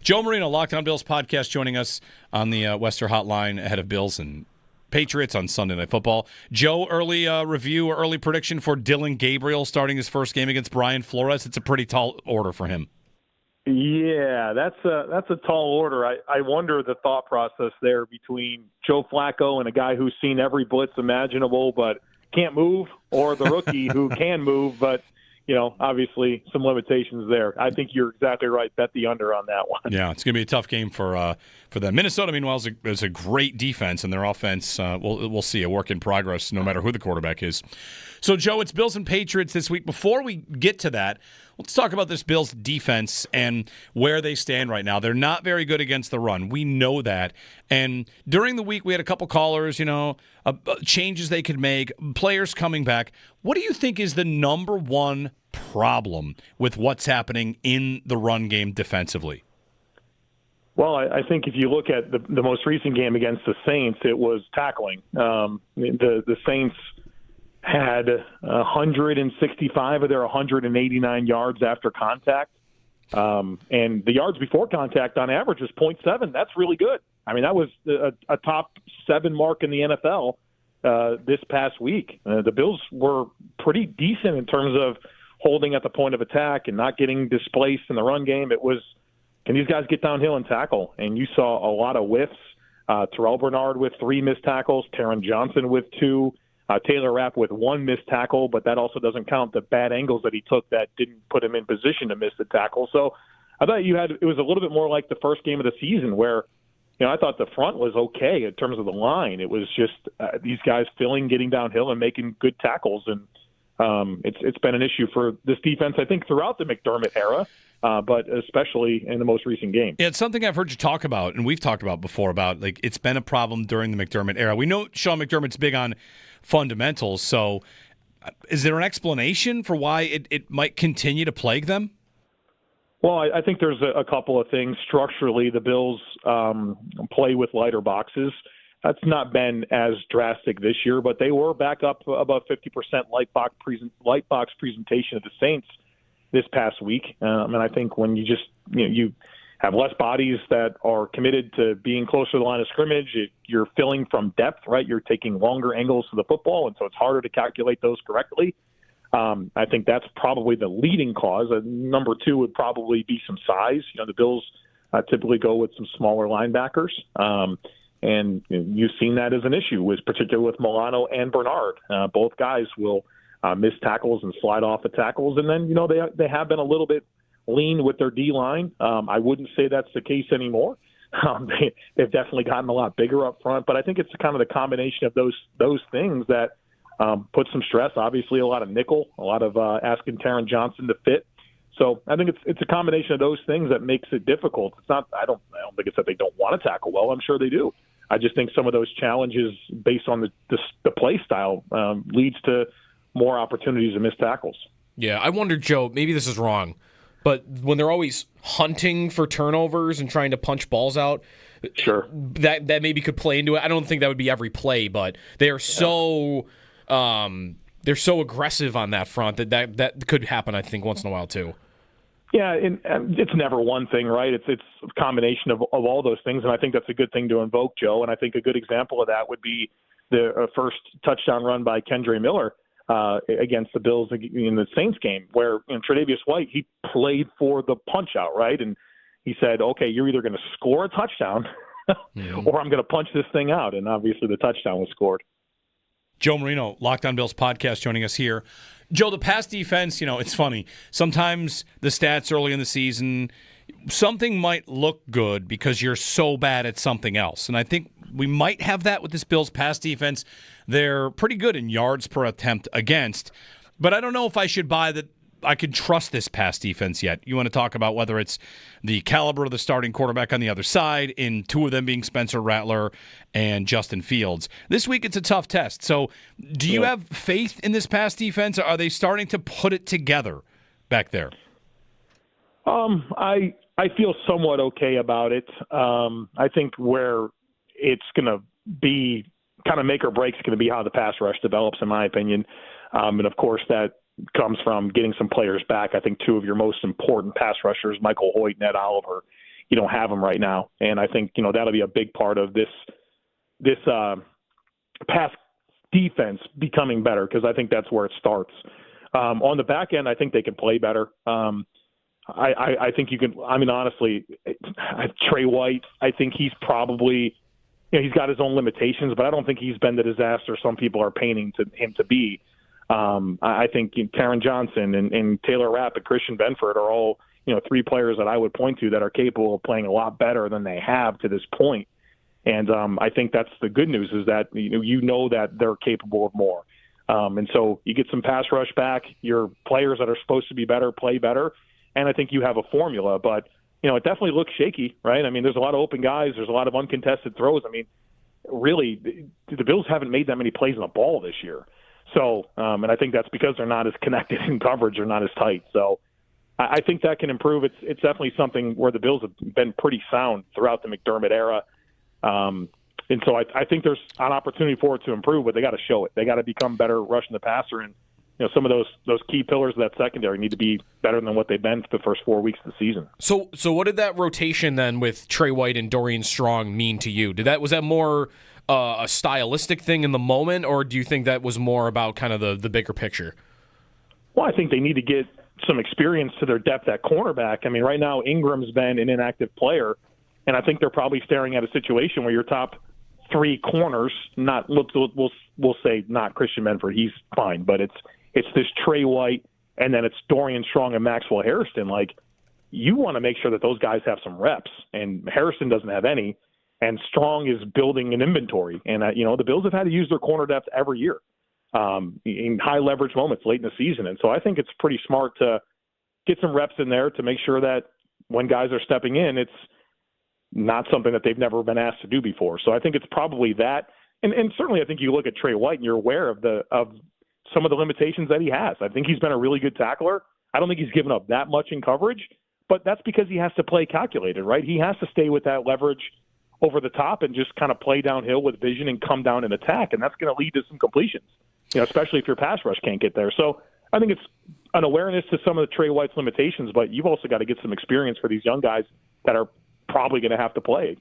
Joe Marino, Locked On Bills podcast, joining us on the Western Hotline ahead of Bills and Patriots on Sunday Night Football. Joe, early review or early prediction for Dylan Gabriel starting his first game against Brian Flores. It's a pretty tall order for him. Yeah, that's a tall order. I wonder the thought process there between Joe Flacco and a guy who's seen every blitz imaginable but can't move, or the rookie who can move but obviously some limitations there. I think you're exactly right. Bet the under on that one. Yeah, it's going to be a tough game for them. Minnesota, meanwhile, is a great defense, and their offense, we'll see, a work in progress no matter who the quarterback is. So, Joe, it's Bills and Patriots this week. Before we get to that, let's talk about this Bills defense and where they stand right now. They're not very good against the run. We know that. And during the week, we had a couple callers, changes they could make, players coming back. What do you think is the number one problem with what's happening in the run game defensively? Well, I think if you look at the most recent game against the Saints, it was tackling. The Saints had 165 of their 189 yards after contact. And the yards before contact on average was 0.7. That's really good. I mean, that was a top 7 mark in the NFL this past week. The Bills were pretty decent in terms of holding at the point of attack and not getting displaced in the run game. It was, can these guys get downhill and tackle? And you saw a lot of whiffs. Terrell Bernard with 3 missed tackles, Taron Johnson with 2, Taylor Rapp with 1 missed tackle, but that also doesn't count the bad angles that he took that didn't put him in position to miss the tackle. So I thought it was a little bit more like the first game of the season where, I thought the front was okay in terms of the line. It was just these guys getting downhill and making good tackles. And it's been an issue for this defense, I think, throughout the McDermott era, but especially in the most recent game. Yeah, it's something I've heard you talk about, and we've talked about before, about like it's been a problem during the McDermott era. We know Sean McDermott's big on fundamentals, so is there an explanation for why it might continue to plague them? Well, I think there's a couple of things. Structurally, the Bills play with lighter boxes. That's not been as drastic this year, but they were back up above 50% light box presentation of the Saints this past week. And I think when you have less bodies that are committed to being closer to the line of scrimmage, you're filling from depth, right? You're taking longer angles to the football, and so it's harder to calculate those correctly. I think that's probably the leading cause. Number 2 would probably be some size. The Bills typically go with some smaller linebackers. And you've seen that as an issue, particularly with Milano and Bernard. Both guys will miss tackles and slide off the tackles. And then, they have been a little bit lean with their D-line. I wouldn't say that's the case anymore. They've definitely gotten a lot bigger up front. But I think it's kind of the combination of those things that put some stress. Obviously, a lot of nickel, a lot of asking Taron Johnson to fit. So I think it's a combination of those things that makes it difficult. It's not. I don't think it's that they don't want to tackle well. I'm sure they do. I just think some of those challenges, based on the play style, leads to more opportunities to miss tackles. Yeah, I wonder, Joe. Maybe this is wrong, but when they're always hunting for turnovers and trying to punch balls out, sure, that maybe could play into it. I don't think that would be every play, but they are so. They're so aggressive on that front that could happen, I think, once in a while too. Yeah, and it's never one thing, right? It's a combination of all those things, and I think that's a good thing to invoke, Joe. And I think a good example of that would be the first touchdown run by Kendre Miller against the Bills in the Saints game, where Tre'Davious White, he played for the punch-out, right? And he said, okay, you're either going to score a touchdown or I'm going to punch this thing out. And obviously the touchdown was scored. Joe Marino, Locked On Bills podcast, joining us here. Joe, the pass defense, it's funny. Sometimes the stats early in the season, something might look good because you're so bad at something else. And I think we might have that with this Bills pass defense. They're pretty good in yards per attempt against, but I don't know if I should buy that I could trust this pass defense yet. You want to talk about whether it's the caliber of the starting quarterback on the other side, in 2 of them being Spencer Rattler and Justin Fields. This week it's a tough test. So do you have faith in this pass defense? Or are they starting to put it together back there? I feel somewhat okay about it. I think where it's going to be kind of make or break is going to be how the pass rush develops, in my opinion. And of course that comes from getting some players back. I think 2 of your most important pass rushers, Michael Hoyt and Ed Oliver, you don't have him right now. And I think, that'll be a big part of this pass defense becoming better, because I think that's where it starts. On the back end, I think they can play better. I think you can. I mean, honestly, Trey White, I think he's probably, he's got his own limitations, but I don't think he's been the disaster some people are painting him to be. I think Taron Johnson and Taylor Rapp and Christian Benford are all, three players that I would point to that are capable of playing a lot better than they have to this point. And I think that's the good news, is that that they're capable of more. And so you get some pass rush back. Your players that are supposed to be better play better, and I think you have a formula. But it definitely looks shaky, right? I mean, there's a lot of open guys. There's a lot of uncontested throws. I mean, really, the Bills haven't made that many plays on the ball this year. So, and I think that's because they're not as connected in coverage. They're not as tight. So I think that can improve. It's definitely something where the Bills have been pretty sound throughout the McDermott era. And so I think there's an opportunity for it to improve, but they got to show it. They got to become better rushing the passer, and some of those key pillars of that secondary need to be better than what they've been for the first 4 weeks of the season. So what did that rotation then with Trey White and Dorian Strong mean to you? Was that more a stylistic thing in the moment, or do you think that was more about kind of the bigger picture? Well, I think they need to get some experience to their depth at cornerback. I mean, right now Ingram's been an inactive player, and I think they're probably staring at a situation where your top three corners, we'll say not Christian Benford, he's fine, but it's this Trey White, and then it's Dorian Strong and Maxwell Harrison. Like, you want to make sure that those guys have some reps, and Harrison doesn't have any, and Strong is building an inventory. And the Bills have had to use their corner depth every year in high leverage moments late in the season, and so I think it's pretty smart to get some reps in there to make sure that when guys are stepping in, it's not something that they've never been asked to do before. So I think it's probably that. And certainly I think you look at Trey White and you're aware of some of the limitations that he has. I think he's been a really good tackler. I don't think he's given up that much in coverage, but that's because he has to play calculated, right? He has to stay with that leverage over the top and just kind of play downhill with vision and come down and attack. And that's going to lead to some completions, especially if your pass rush can't get there. So I think it's an awareness to some of the Trey White's limitations, but you've also got to get some experience for these young guys that are probably going to have to play.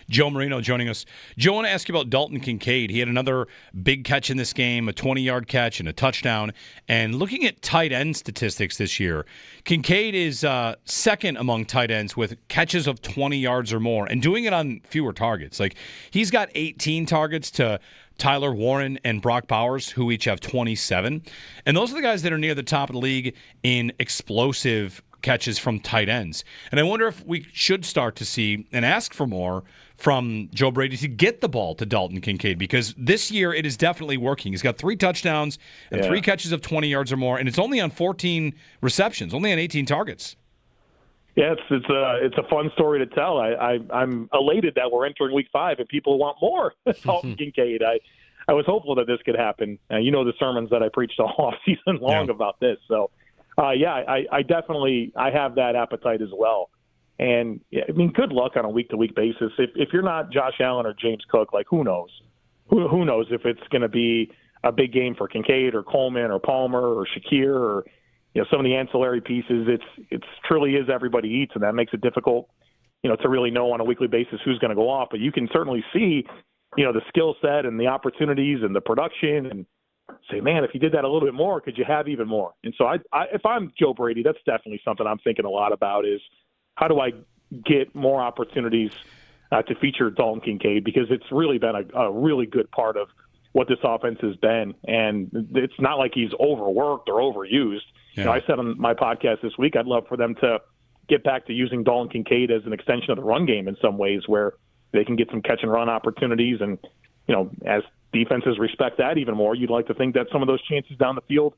Joe Marino joining us. Joe, I want to ask you about Dalton Kincaid. He had another big catch in this game, a 20-yard catch and a touchdown. And looking at tight end statistics this year, Kincaid is second among tight ends with catches of 20 yards or more and doing it on fewer targets. Like, he's got 18 targets to Tyler Warren and Brock Bowers, who each have 27. And those are the guys that are near the top of the league in explosive catches from tight ends. And I wonder if we should start to see and ask for more from Joe Brady to get the ball to Dalton Kincaid, because this year it is definitely working. He's got 3 touchdowns and 3 catches of 20 yards or more, and it's only on 14 receptions, only on 18 targets. Yeah, it's a fun story to tell. I'm elated that we're entering week 5 and people want more Dalton Kincaid. I was hopeful that this could happen. The sermons that I preached all season long about this. So, I definitely have that appetite as well. And, I mean, good luck on a week-to-week basis. If you're not Josh Allen or James Cook, like, who knows? Who knows if it's going to be a big game for Kincaid or Coleman or Palmer or Shakir or, some of the ancillary pieces. It's truly is everybody eats, and that makes it difficult, to really know on a weekly basis who's going to go off. But you can certainly see, the skill set and the opportunities and the production, and say, man, if you did that a little bit more, could you have even more? And so if I'm Joe Brady, that's definitely something I'm thinking a lot about, is how do I get more opportunities to feature Dalton Kincaid, because it's really been a really good part of what this offense has been. And it's not like he's overworked or overused. Yeah. I said on my podcast this week, I'd love for them to get back to using Dalton Kincaid as an extension of the run game in some ways, where they can get some catch and run opportunities. And, as defenses respect that even more, you'd like to think that some of those chances down the field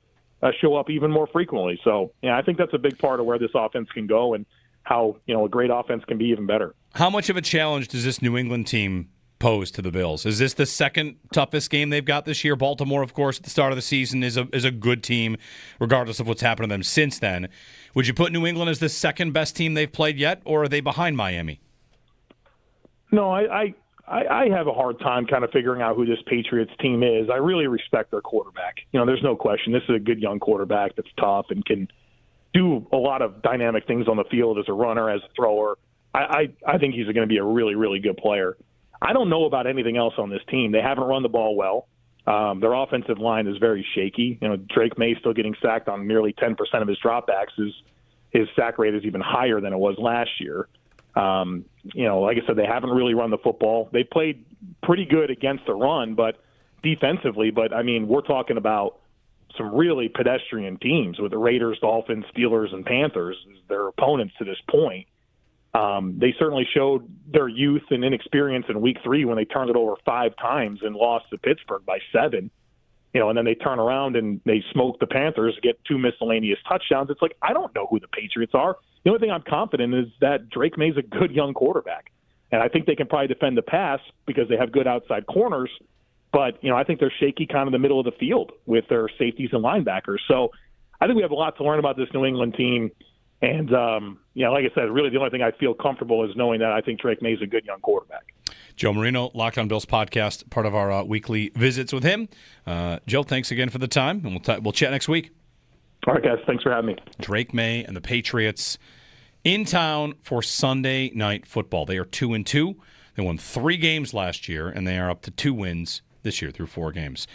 show up even more frequently. So, I think that's a big part of where this offense can go and how, a great offense can be even better. How much of a challenge does this New England team pose to the Bills? Is this the second toughest game they've got this year? Baltimore, of course, at the start of the season is a good team, regardless of what's happened to them since then. Would you put New England as the second best team they've played yet, or are they behind Miami? No, I have a hard time kind of figuring out who this Patriots team is. I really respect their quarterback. There's no question. This is a good young quarterback that's tough and can do a lot of dynamic things on the field as a runner, as a thrower. I think he's going to be a really, really good player. I don't know about anything else on this team. They haven't run the ball well. Their offensive line is very shaky. Drake May still getting sacked on nearly 10% of his dropbacks. His sack rate is even higher than it was last year. Like I said, they haven't really run the football. They played pretty good against the run, but defensively. But I mean, we're talking about some really pedestrian teams with the Raiders, Dolphins, Steelers, and Panthers as their opponents to this point. They certainly showed their youth and inexperience in Week 3 when they turned it over 5 times and lost to Pittsburgh by 7. And then they turn around and they smoke the Panthers, get 2 miscellaneous touchdowns. It's like, I don't know who the Patriots are. The only thing I'm confident is that Drake May's a good young quarterback. And I think they can probably defend the pass because they have good outside corners. But, I think they're shaky kind of the middle of the field with their safeties and linebackers. So I think we have a lot to learn about this New England team. And, like I said, really the only thing I feel comfortable is knowing that I think Drake May's a good young quarterback. Joe Marino, Locked On Bills podcast, part of our weekly visits with him. Joe, thanks again for the time, and we'll chat next week. All right, guys. Thanks for having me. Drake May and the Patriots in town for Sunday Night Football. They are 2-2. They won 3 games last year, and they are up to 2 wins this year through 4 games.